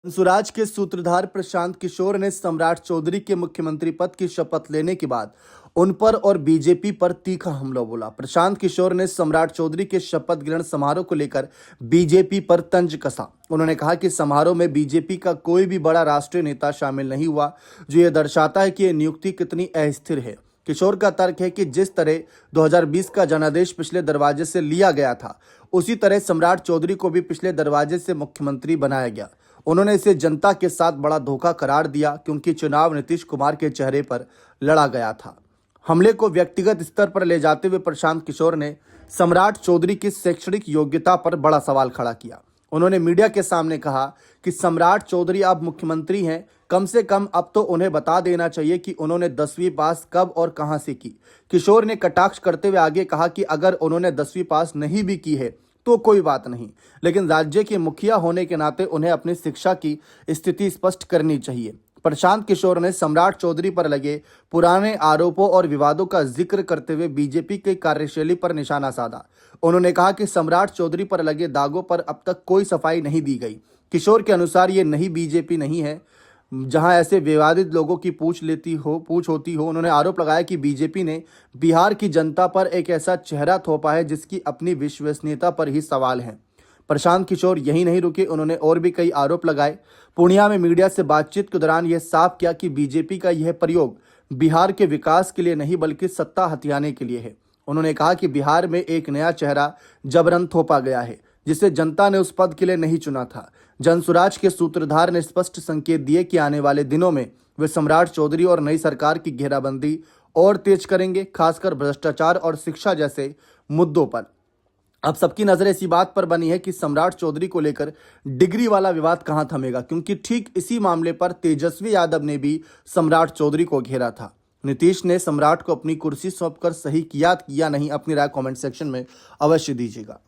स्वराज के सूत्रधार प्रशांत किशोर ने सम्राट चौधरी के मुख्यमंत्री पद की शपथ लेने के बाद उन पर और बीजेपी पर तीखा हमला बोला। प्रशांत किशोर ने सम्राट चौधरी के शपथ ग्रहण समारोह को लेकर बीजेपी पर तंज कसा। उन्होंने कहा कि समारोह में बीजेपी का कोई भी बड़ा राष्ट्रीय नेता शामिल नहीं हुआ, जो ये दर्शाता है कि ये नियुक्ति कितनी अस्थिर है। किशोर का तर्क है कि जिस तरह 2020 का जनादेश पिछले दरवाजे से लिया गया था, उसी तरह सम्राट चौधरी को भी पिछले दरवाजे से मुख्यमंत्री बनाया गया। उन्होंने इसे जनता के साथ बड़ा धोखा करार दिया, क्योंकि चुनाव नीतीश कुमार के चेहरे पर लड़ा गया था। हमले को व्यक्तिगत स्तर पर ले जाते हुए प्रशांत किशोर ने सम्राट चौधरी की शैक्षणिक योग्यता पर बड़ा सवाल खड़ा किया। उन्होंने मीडिया के सामने कहा कि सम्राट चौधरी अब मुख्यमंत्री हैं, कम से कम अब तो उन्हें बता देना चाहिए कि उन्होंने 10वीं पास कब और कहां से की। किशोर ने कटाक्ष करते हुए आगे कहा कि अगर उन्होंने 10वीं पास नहीं भी की है तो कोई बात नहीं, लेकिन राज्य के मुखिया होने के नाते उन्हें अपनी शिक्षा की स्थिति स्पष्ट करनी चाहिए। प्रशांत किशोर ने सम्राट चौधरी पर लगे पुराने आरोपों और विवादों का जिक्र करते हुए बीजेपी की कार्यशैली पर निशाना साधा। उन्होंने कहा कि सम्राट चौधरी पर लगे दागों पर अब तक कोई सफाई नहीं दी गई। किशोर के अनुसार ये नई बीजेपी नहीं है जहां ऐसे विवादित लोगों की पूछ होती हो। उन्होंने आरोप लगाया कि बीजेपी ने बिहार की जनता पर एक ऐसा चेहरा थोपा है जिसकी अपनी विश्वसनीयता पर ही सवाल है। प्रशांत किशोर यही नहीं रुके, उन्होंने और भी कई आरोप लगाए। पूर्णिया में मीडिया से बातचीत के दौरान यह साफ किया कि बीजेपी का यह प्रयोग बिहार के विकास के लिए नहीं बल्कि सत्ता हथियाने के लिए है। उन्होंने कहा कि बिहार में एक नया चेहरा जबरन थोपा गया है, जिसे जनता ने उस पद के लिए नहीं चुना था। जनसुराज के सूत्रधार ने स्पष्ट संकेत दिए कि आने वाले दिनों में वे सम्राट चौधरी और नई सरकार की घेराबंदी और तेज करेंगे, खासकर भ्रष्टाचार और शिक्षा जैसे मुद्दों पर। अब सबकी नजर इसी बात पर बनी है कि सम्राट चौधरी को लेकर डिग्री वाला विवाद कहां थमेगा, क्योंकि ठीक इसी मामले पर तेजस्वी यादव ने भी सम्राट चौधरी को घेरा था। नीतीश ने सम्राट को अपनी कुर्सी सौंपकर सही किया या नहीं, अपनी राय कमेंट सेक्शन में अवश्य दीजिएगा।